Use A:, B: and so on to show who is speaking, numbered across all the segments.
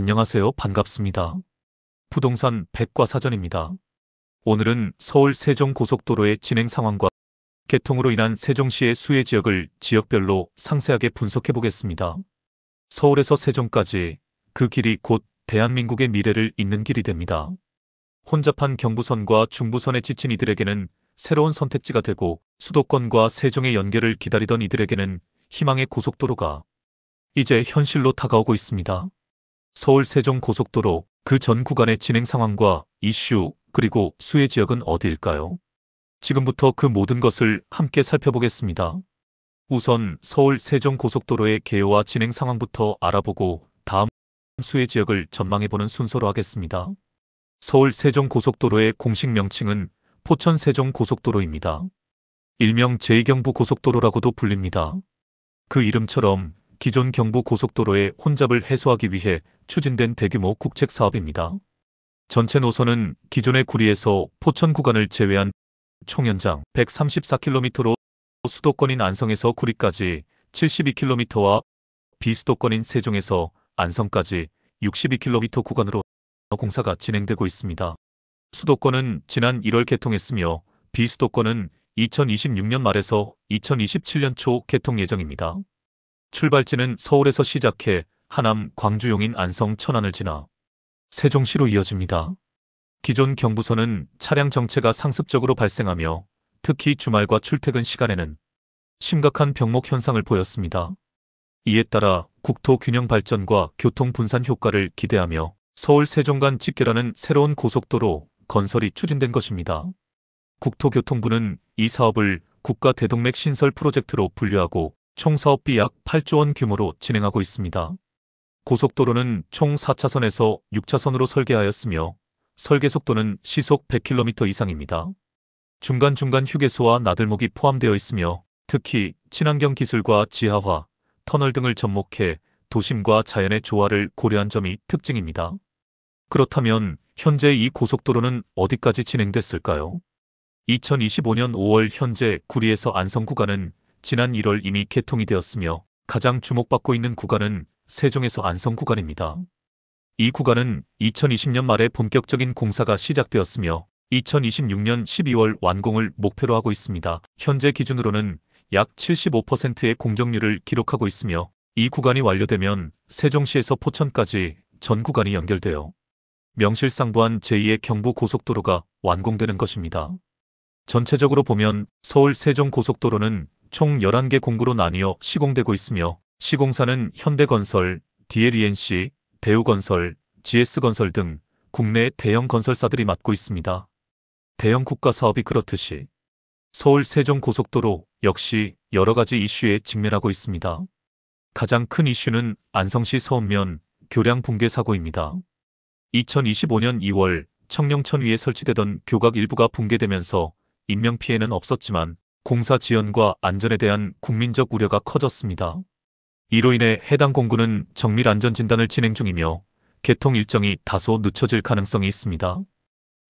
A: 안녕하세요. 반갑습니다. 부동산 백과사전입니다. 오늘은 서울 세종고속도로의 진행 상황과 개통으로 인한 세종시의 수혜 지역을 지역별로 상세하게 분석해 보겠습니다. 서울에서 세종까지 그 길이 곧 대한민국의 미래를 잇는 길이 됩니다. 혼잡한 경부선과 중부선에 지친 이들에게는 새로운 선택지가 되고, 수도권과 세종의 연결을 기다리던 이들에게는 희망의 고속도로가 이제 현실로 다가오고 있습니다. 서울 세종고속도로 그 전 구간의 진행 상황과 이슈, 그리고 수혜 지역은 어디일까요? 지금부터 그 모든 것을 함께 살펴보겠습니다. 우선 서울 세종고속도로의 개요와 진행 상황부터 알아보고 다음 수혜 지역을 전망해보는 순서로 하겠습니다. 서울 세종고속도로의 공식 명칭은 포천 세종고속도로입니다. 일명 제2경부고속도로라고도 불립니다. 그 이름처럼 기존 경부고속도로의 혼잡을 해소하기 위해 추진된 대규모 국책 사업입니다. 전체 노선은 기존의 구리에서 포천 구간을 제외한 총 연장 134km로 수도권인 안성에서 구리까지 72km와 비수도권인 세종에서 안성까지 62km 구간으로 공사가 진행되고 있습니다. 수도권은 지난 1월 개통했으며 비수도권은 2026년 말에서 2027년 초 개통 예정입니다. 출발지는 서울에서 시작해 하남, 광주, 용인, 안성, 천안을 지나 세종시로 이어집니다. 기존 경부선은 차량 정체가 상습적으로 발생하며 특히 주말과 출퇴근 시간에는 심각한 병목 현상을 보였습니다. 이에 따라 국토 균형 발전과 교통 분산 효과를 기대하며 서울 세종 간 직결하는 새로운 고속도로 건설이 추진된 것입니다. 국토교통부는 이 사업을 국가 대동맥 신설 프로젝트로 분류하고 총 사업비 약 8조 원 규모로 진행하고 있습니다. 고속도로는 총 4차선에서 6차선으로 설계하였으며 설계 속도는 시속 100km 이상입니다. 중간중간 휴게소와 나들목이 포함되어 있으며 특히 친환경 기술과 지하화, 터널 등을 접목해 도심과 자연의 조화를 고려한 점이 특징입니다. 그렇다면 현재 이 고속도로는 어디까지 진행됐을까요? 2025년 5월 현재 구리에서 안성 구간은 지난 1월 이미 개통이 되었으며 가장 주목받고 있는 구간은 세종에서 안성 구간입니다. 이 구간은 2020년 말에 본격적인 공사가 시작되었으며 2026년 12월 완공을 목표로 하고 있습니다. 현재 기준으로는 약 75%의 공정률을 기록하고 있으며 이 구간이 완료되면 세종시에서 포천까지 전 구간이 연결되어 명실상부한 제2의 경부고속도로가 완공되는 것입니다. 전체적으로 보면 서울 세종고속도로는 총 11개 공구로 나뉘어 시공되고 있으며 시공사는 현대건설, DLENC, 대우건설, GS건설 등 국내 대형 건설사들이 맡고 있습니다. 대형 국가사업이 그렇듯이 서울 세종고속도로 역시 여러 가지 이슈에 직면하고 있습니다. 가장 큰 이슈는 안성시 서운면 교량 붕괴 사고입니다. 2025년 2월 청령천 위에 설치되던 교각 일부가 붕괴되면서 인명피해는 없었지만 공사 지연과 안전에 대한 국민적 우려가 커졌습니다. 이로 인해 해당 공구는 정밀 안전진단을 진행 중이며 개통 일정이 다소 늦춰질 가능성이 있습니다.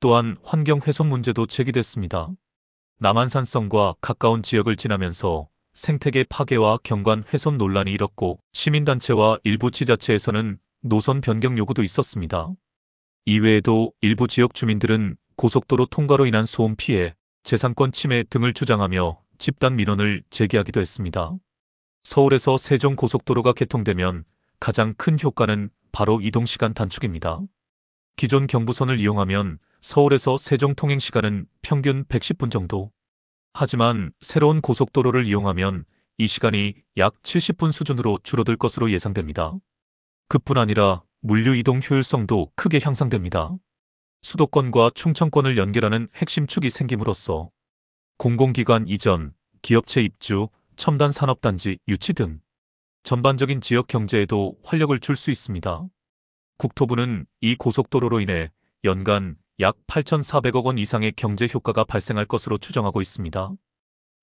A: 또한 환경 훼손 문제도 제기됐습니다. 남한산성과 가까운 지역을 지나면서 생태계 파괴와 경관 훼손 논란이 일었고 시민단체와 일부 지자체에서는 노선 변경 요구도 있었습니다. 이외에도 일부 지역 주민들은 고속도로 통과로 인한 소음 피해, 재산권 침해 등을 주장하며 집단 민원을 제기하기도 했습니다. 서울에서 세종고속도로가 개통되면 가장 큰 효과는 바로 이동시간 단축입니다. 기존 경부선을 이용하면 서울에서 세종 통행시간은 평균 110분 정도. 하지만 새로운 고속도로를 이용하면 이 시간이 약 70분 수준으로 줄어들 것으로 예상됩니다. 그뿐 아니라 물류 이동 효율성도 크게 향상됩니다. 수도권과 충청권을 연결하는 핵심 축이 생김으로써 공공기관 이전, 기업체 입주, 첨단 산업단지 유치 등 전반적인 지역 경제에도 활력을 줄 수 있습니다. 국토부는 이 고속도로로 인해 연간 약 8,400억 원 이상의 경제 효과가 발생할 것으로 추정하고 있습니다.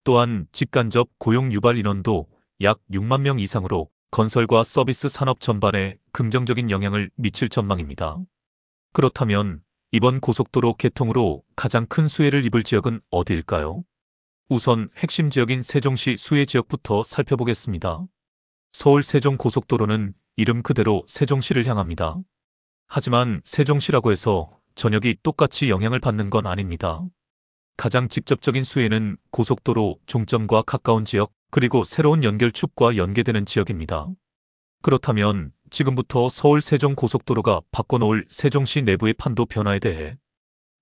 A: 또한 직간접 고용 유발 인원도 약 6만 명 이상으로 건설과 서비스 산업 전반에 긍정적인 영향을 미칠 전망입니다. 그렇다면 이번 고속도로 개통으로 가장 큰 수혜를 입을 지역은 어디일까요? 우선 핵심 지역인 세종시 수혜 지역부터 살펴보겠습니다. 서울 세종고속도로는 이름 그대로 세종시를 향합니다. 하지만 세종시라고 해서 전역이 똑같이 영향을 받는 건 아닙니다. 가장 직접적인 수혜는 고속도로 종점과 가까운 지역, 그리고 새로운 연결축과 연계되는 지역입니다. 그렇다면 지금부터 서울 세종 고속도로가 바꿔놓을 세종시 내부의 판도 변화에 대해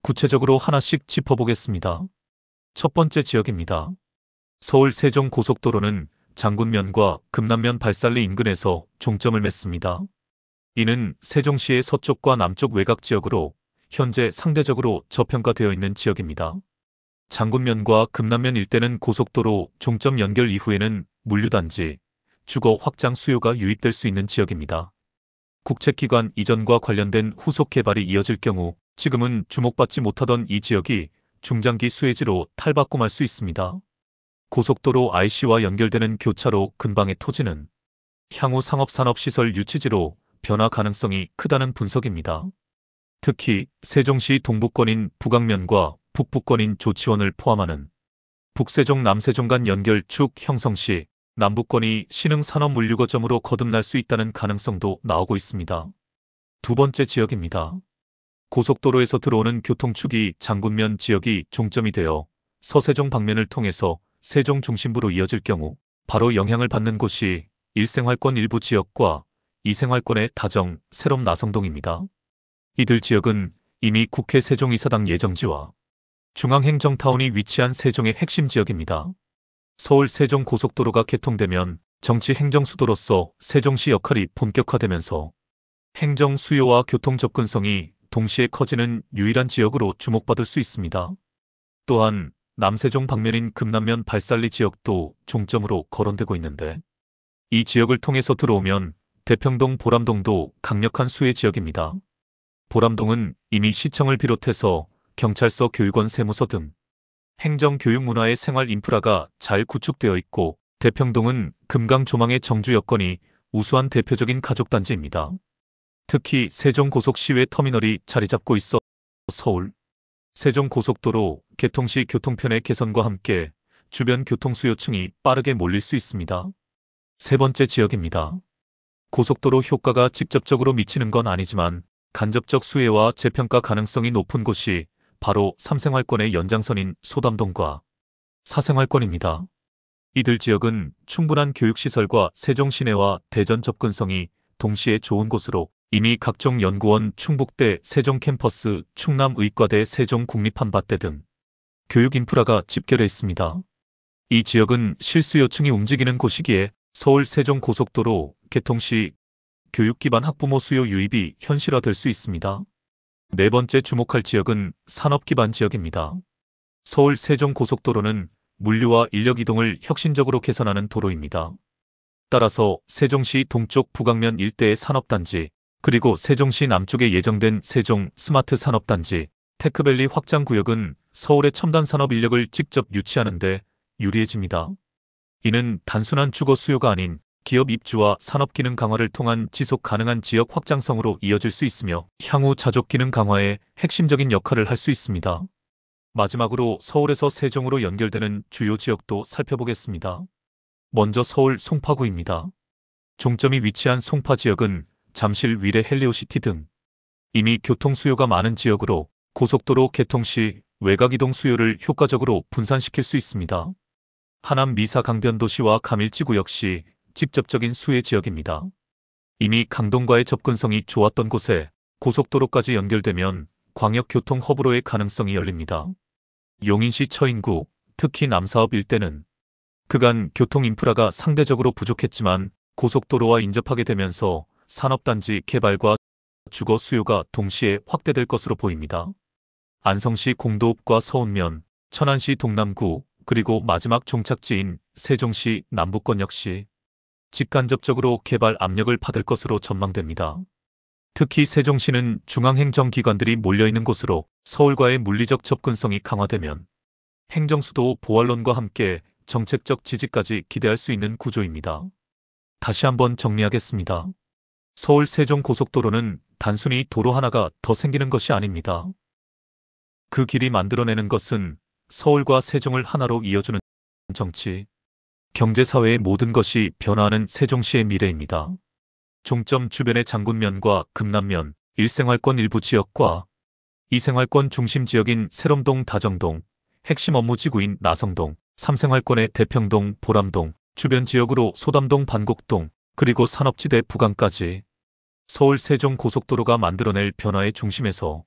A: 구체적으로 하나씩 짚어보겠습니다. 첫 번째 지역입니다. 서울 세종 고속도로는 장군면과 금남면 발살리 인근에서 종점을 맺습니다. 이는 세종시의 서쪽과 남쪽 외곽 지역으로 현재 상대적으로 저평가되어 있는 지역입니다. 장군면과 금남면 일대는 고속도로 종점 연결 이후에는 물류단지, 주거 확장 수요가 유입될 수 있는 지역입니다. 국책기관 이전과 관련된 후속 개발이 이어질 경우 지금은 주목받지 못하던 이 지역이 중장기 수혜지로 탈바꿈할 수 있습니다. 고속도로 IC와 연결되는 교차로 근방의 토지는 향후 상업산업시설 유치지로 변화 가능성이 크다는 분석입니다. 특히 세종시 동북권인 북앙면과 북부권인 조치원을 포함하는 북세종 남세종 간 연결축 형성 시 남부권이 신흥 산업물류거점으로 거듭날 수 있다는 가능성도 나오고 있습니다. 두 번째 지역입니다. 고속도로에서 들어오는 교통축이 장군면 지역이 종점이 되어 서세종 방면을 통해서 세종 중심부로 이어질 경우 바로 영향을 받는 곳이 1생활권 일부 지역과 2생활권의 다정, 새롬 나성동입니다. 이들 지역은 이미 국회 세종이사당 예정지와 중앙행정타운이 위치한 세종의 핵심 지역입니다. 서울 세종 고속도로가 개통되면 정치 행정수도로서 세종시 역할이 본격화되면서 행정 수요와 교통 접근성이 동시에 커지는 유일한 지역으로 주목받을 수 있습니다. 또한 남세종 방면인 금남면 발살리 지역도 종점으로 거론되고 있는데 이 지역을 통해서 들어오면 대평동 보람동도 강력한 수혜 지역입니다. 보람동은 이미 시청을 비롯해서 경찰서, 교육원, 세무서 등 행정 교육 문화의 생활 인프라가 잘 구축되어 있고 대평동은 금강 조망의 정주 여건이 우수한 대표적인 가족단지입니다. 특히 세종고속시외 터미널이 자리 잡고 있어 서울 세종고속도로 개통 시 교통편의 개선과 함께 주변 교통수요층이 빠르게 몰릴 수 있습니다. 세 번째 지역입니다. 고속도로 효과가 직접적으로 미치는 건 아니지만 간접적 수혜와 재평가 가능성이 높은 곳이 바로 3생활권의 연장선인 소담동과 4생활권입니다. 이들 지역은 충분한 교육시설과 세종 시내와 대전 접근성이 동시에 좋은 곳으로 이미 각종 연구원, 충북대 세종 캠퍼스, 충남의과대 세종 국립한밭대 등 교육 인프라가 집결해 있습니다. 이 지역은 실수요층이 움직이는 곳이기에 서울 세종 고속도로 개통 시 교육 기반 학부모 수요 유입이 현실화될 수 있습니다. 네 번째 주목할 지역은 산업 기반 지역입니다. 서울 세종 고속도로는 물류와 인력 이동을 혁신적으로 개선하는 도로입니다. 따라서 세종시 동쪽 북앙면 일대의 산업단지, 그리고 세종시 남쪽에 예정된 세종 스마트 산업단지, 테크밸리 확장구역은 서울의 첨단 산업 인력을 직접 유치하는 데 유리해집니다. 이는 단순한 주거 수요가 아닌 기업 입주와 산업 기능 강화를 통한 지속 가능한 지역 확장성으로 이어질 수 있으며 향후 자족 기능 강화에 핵심적인 역할을 할 수 있습니다. 마지막으로 서울에서 세종으로 연결되는 주요 지역도 살펴보겠습니다. 먼저 서울 송파구입니다. 종점이 위치한 송파 지역은 잠실 위례 헬리오시티 등 이미 교통 수요가 많은 지역으로 고속도로 개통 시 외곽 이동 수요를 효과적으로 분산시킬 수 있습니다. 하남 미사 강변도시와 가밀지구 역시 직접적인 수혜 지역입니다. 이미 강동과의 접근성이 좋았던 곳에 고속도로까지 연결되면 광역교통 허브로의 가능성이 열립니다. 용인시 처인구, 특히 남사업 일대는 그간 교통 인프라가 상대적으로 부족했지만 고속도로와 인접하게 되면서 산업단지 개발과 주거 수요가 동시에 확대될 것으로 보입니다. 안성시 공도읍과 서운면, 천안시 동남구, 그리고 마지막 종착지인 세종시 남부권 역시 직간접적으로 개발 압력을 받을 것으로 전망됩니다. 특히 세종시는 중앙행정기관들이 몰려있는 곳으로 서울과의 물리적 접근성이 강화되면 행정수도 보완론과 함께 정책적 지지까지 기대할 수 있는 구조입니다. 다시 한번 정리하겠습니다. 서울 세종고속도로는 단순히 도로 하나가 더 생기는 것이 아닙니다. 그 길이 만들어내는 것은 서울과 세종을 하나로 이어주는 정치, 경제, 사회의 모든 것이 변화하는 세종시의 미래입니다. 종점 주변의 장군면과 금남면, 1생활권 일부 지역과 2생활권 중심 지역인 세롬동, 다정동, 핵심 업무지구인 나성동, 3생활권의 대평동, 보람동, 주변 지역으로 소담동, 반곡동, 그리고 산업지대 부강까지 서울 세종고속도로가 만들어낼 변화의 중심에서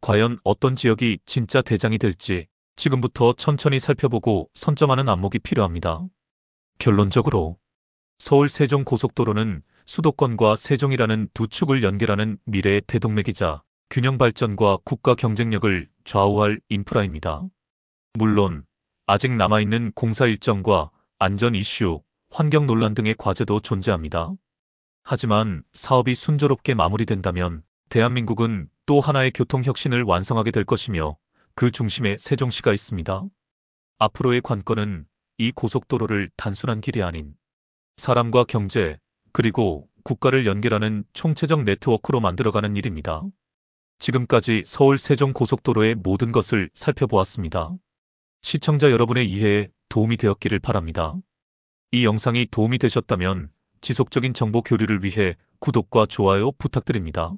A: 과연 어떤 지역이 진짜 대장이 될지 지금부터 천천히 살펴보고 선점하는 안목이 필요합니다. 결론적으로 서울 세종고속도로는 수도권과 세종이라는 두 축을 연결하는 미래의 대동맥이자 균형 발전과 국가 경쟁력을 좌우할 인프라입니다. 물론 아직 남아있는 공사 일정과 안전 이슈, 환경 논란 등의 과제도 존재합니다. 하지만 사업이 순조롭게 마무리된다면 대한민국은 또 하나의 교통혁신을 완성하게 될 것이며 그 중심에 세종시가 있습니다. 앞으로의 관건은 이 고속도로를 단순한 길이 아닌 사람과 경제, 그리고 국가를 연결하는 총체적 네트워크로 만들어가는 일입니다. 지금까지 서울 세종고속도로의 모든 것을 살펴보았습니다. 시청자 여러분의 이해에 도움이 되었기를 바랍니다. 이 영상이 도움이 되셨다면 지속적인 정보 교류를 위해 구독과 좋아요 부탁드립니다.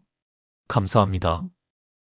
A: 감사합니다.